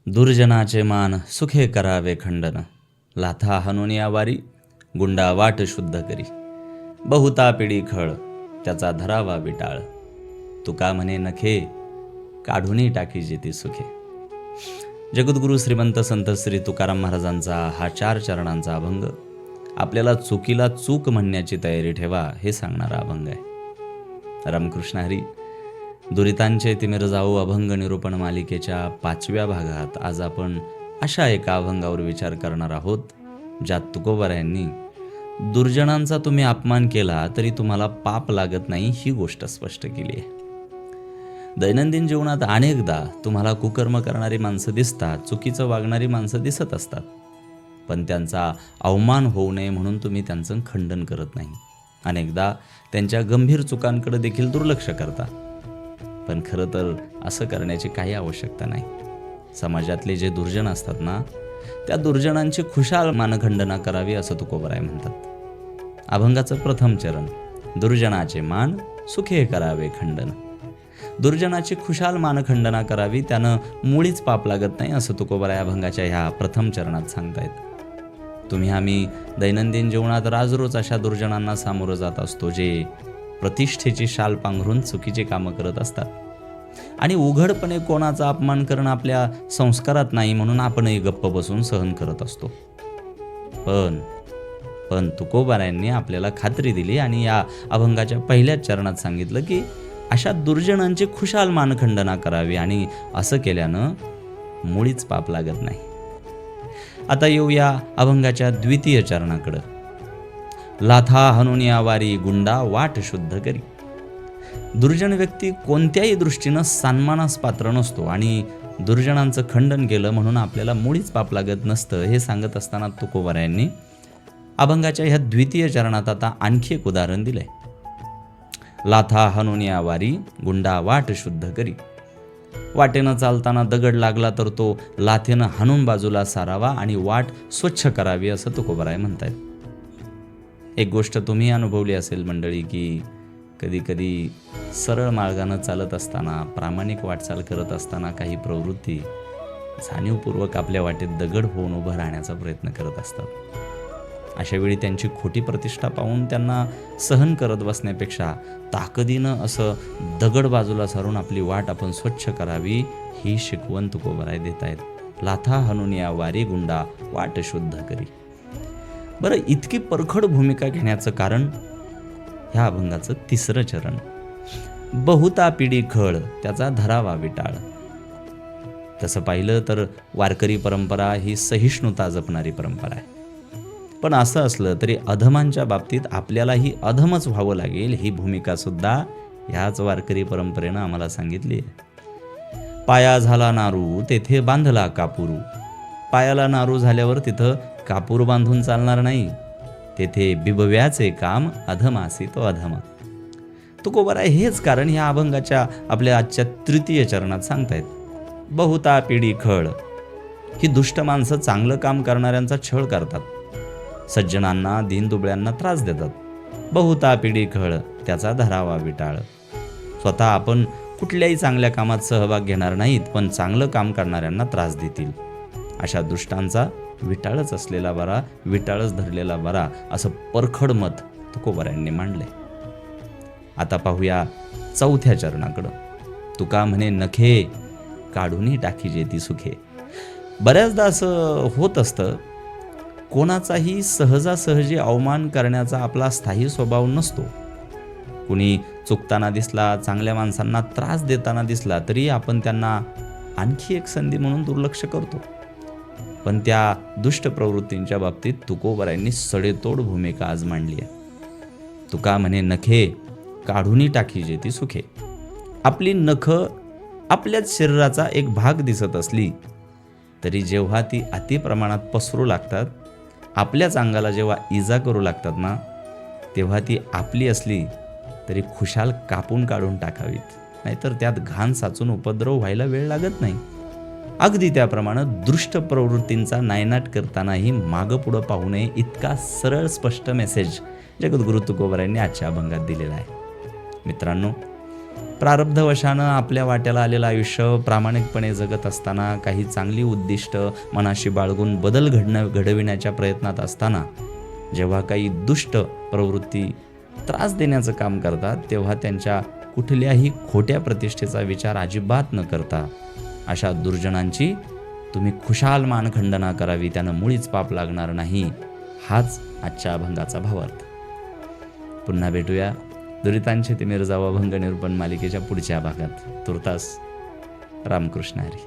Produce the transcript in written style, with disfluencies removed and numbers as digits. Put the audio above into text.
दुर्जनाचे मान सुखे करावे खंडन, लाथा हाणून या वारी गुंडा वाट शुद्ध करी. बहुता पिढी खळ त्याचा धरावा विटाळ, तुका म्हणे नखे काढूनी टाकी जेती सुखे. जगद्गुरु श्रीमंत संत श्री तुकाराम महाराजांचा हा 4 चरणांचा अभंग आपल्याला चुकीला चूक म्हणण्याची तयारी ठेवा हे सांगणारा अभंग आहे. रामकृष्ण हरी. दुरितांचे तिमिर जाऊ अभंग निरूपण मालिकेच्या 5व्या भागात आज आपण अशा एका अभंगावर विचार करणार आहोत, ज्यात तुकोबारायांनी दुर्जनांचा तुम्ही अपमान केला तरी तुम्हाला पाप लागत नाही ही गोष्ट स्पष्ट केली आहे. दैनंदिन जीवनात अनेकदा तुम्हाला कुकर्म करणारी माणसं दिसतात, चुकीचं वागणारी माणसं दिसत असतात, पण त्यांचा अवमान होऊ नये म्हणून तुम्ही त्यांचं खंडन करत नाही. अनेकदा त्यांच्या गंभीर चुकांकडे देखील दुर्लक्ष करता, पण खरं तर असं करण्याची काही आवश्यकता नाही. समाजातले जे दुर्जन असतात ना, त्या दुर्जनांची खुशाल मानखंडना करावी असं तुकोबाराय म्हणतात. अभंगाचं प्रथम चरण, दुर्जनाचे मान सुखे करावे खंडन. दुर्जनाची खुशाल मानखंडना करावी, त्यानं मुळीच पाप लागत नाही असं तुकोबाराय अभंगाच्या ह्या प्रथम चरणात सांगतायत. तुम्ही आम्ही दैनंदिन जीवनात राजरोज अशा दुर्जनांना सामोरं जात असतो, जे प्रतिष्ठेची शाल पांघरून चुकीचे कामं करत असतात. आणि उघडपणे कोणाचा अपमान करणं आपल्या संस्कारात नाही म्हणून आपणही गप्प बसून सहन करत असतो. पण तुकोबारायांनी आपल्याला खात्री दिली आणि या अभंगाच्या पहिल्याच चरणात सांगितलं की अशा दुर्जनांची खुशाल मानखंडना करावी, आणि असं केल्यानं मुळीच पाप लागत नाही. आता येऊया अभंगाच्या द्वितीय चरणाकडं. लाथा हाणून या वारी गुंडा वाट शुद्ध करी. दुर्जन व्यक्ती कोणत्याही दृष्टीनं सन्मानास पात्र नसतो, आणि दुर्जनांचं खंडन केलं म्हणून आपल्याला मुळीच पाप लागत नसतं हे सांगत असताना तुकोबारायांनी अभंगाच्या ह्या द्वितीय चरणात आता आणखी एक उदाहरण दिलंय. लाथा हाणून या वारी गुंडा वाट शुद्ध करी. वाटेनं चालताना दगड लागला तर तो लाथेनं हाणून बाजूला सारावा आणि वाट स्वच्छ करावी असं तुकोबाराय म्हणतायत. एक गोष्ट तुम्ही अनुभवली असेल मंडळी, की कधी कधी सरळ मार्गानं चालत असताना, प्रामाणिक वाटचाल करत असताना काही प्रवृत्ती जाणीवपूर्वक आपल्या वाटेत दगड होऊन उभं राहण्याचा प्रयत्न करत असतात. अशावेळी त्यांची खोटी प्रतिष्ठा पाहून त्यांना सहन करत बसण्यापेक्षा ताकदीनं असं दगड बाजूला सारून आपली वाट आपण स्वच्छ करावी ही शिकवण तुकोबाराय देत आहेत. लाथा हाणून या वारी गुंडा वाट शुद्ध करी. बरं, इतकी परखड भूमिका घेण्याचं कारण ह्या अभंगाचं तिसरं चरण, बहुता पिढी खळ त्याचा धरावा विटाळ. तसं पाहिलं तर वारकरी परंपरा ही सहिष्णुता जपणारी परंपरा आहे. पण असं असलं तरी अधमांच्या बाबतीत आपल्यालाही अधमच व्हावं लागेल ही भूमिका सुद्धा ह्याच वारकरी परंपरेनं आम्हाला सांगितली आहे. पाया झाला नारू तेथे बांधला कापूरू. पायाला नारू झाल्यावर तिथं कापूर बांधून चालणार नाही, तेथे बिबव्याचे काम अधमासी तो अधमा. तुकोबाराय हेच कारण ह्या अभंगाच्या आपल्या आजच्या तृतीय चरणात सांगतायत. बहुता पिढी खळ. ही दुष्ट माणसं चांगलं काम करणाऱ्यांचा छळ करतात, सज्जनांना दीनदुबळ्यांना त्रास देतात. बहुता पिढी खळ त्याचा धरावा विटाळ. स्वतः आपण कुठल्याही चांगल्या कामात सहभाग घेणार नाहीत, पण चांगलं काम करणाऱ्यांना त्रास देतील. अशा दुष्टांचा विटाळच असलेला बरा, विटाळच धरलेला बरा असं परखड मत तुकोबारायांनी मांडलंय. आता पाहूया चौथ्या चरणाकडं. तुका म्हणे नखे काढूनी टाकी जेती सुखे. बऱ्याचदा असं होत असतं, कोणाचाही सहजासहजी अवमान करण्याचा आपला स्थायी स्वभाव नसतो. कुणी चुकताना दिसला, चांगल्या माणसांना त्रास देताना दिसला तरी आपण त्यांना आणखी एक संधी म्हणून दुर्लक्ष करतो. पण त्या दुष्ट प्रवृत्तींच्या बाबतीत तुकोबारायांनी सडेतोड भूमिका आज मांडली आहे. तुका म्हणे नखे काढूनी टाकी जेती सुखे. आपली नखं आपल्याच शरीराचा एक भाग दिसत असली तरी जेव्हा ती अतिप्रमाणात पसरू लागतात, आपल्याच अंगाला जेव्हा इजा करू लागतात ना, तेव्हा ती आपली असली तरी खुशाल कापून काढून टाकावीत, नाहीतर त्यात घाण साचून उपद्रव व्हायला वेळ लागत नाही. अगदी त्याप्रमाणे दृष्ट प्रवृत्तींचा नायनाट करतानाही मागं पुढं पाहू नये इतका सरळ स्पष्ट मेसेज जगद्गुरु तुकोबारायांनी आजच्या अभंगात दिलेला आहे. मित्रांनो, प्रारब्धवशानं आपल्या वाट्याला आलेलं आयुष्य प्रामाणिकपणे जगत असताना, काही चांगली उद्दिष्ट मनाशी बाळगून बदल घडविण्याच्या प्रयत्नात असताना, जेव्हा काही दुष्ट प्रवृत्ती त्रास देण्याचं काम करतात, तेव्हा त्यांच्या कुठल्याही खोट्या प्रतिष्ठेचा विचार अजिबात न करता अशा दुर्जनांची तुम्ही खुशाल मानखंडना करावी, त्यानं मुळीच पाप लागणार नाही. हाच आजच्या अभंगाचा भावार्थ. पुन्हा भेटूया दुरितांचे तिमिर जावा अभंग निरूपण मालिकेच्या पुढच्या भागात. तुर्तास रामकृष्ण हरी.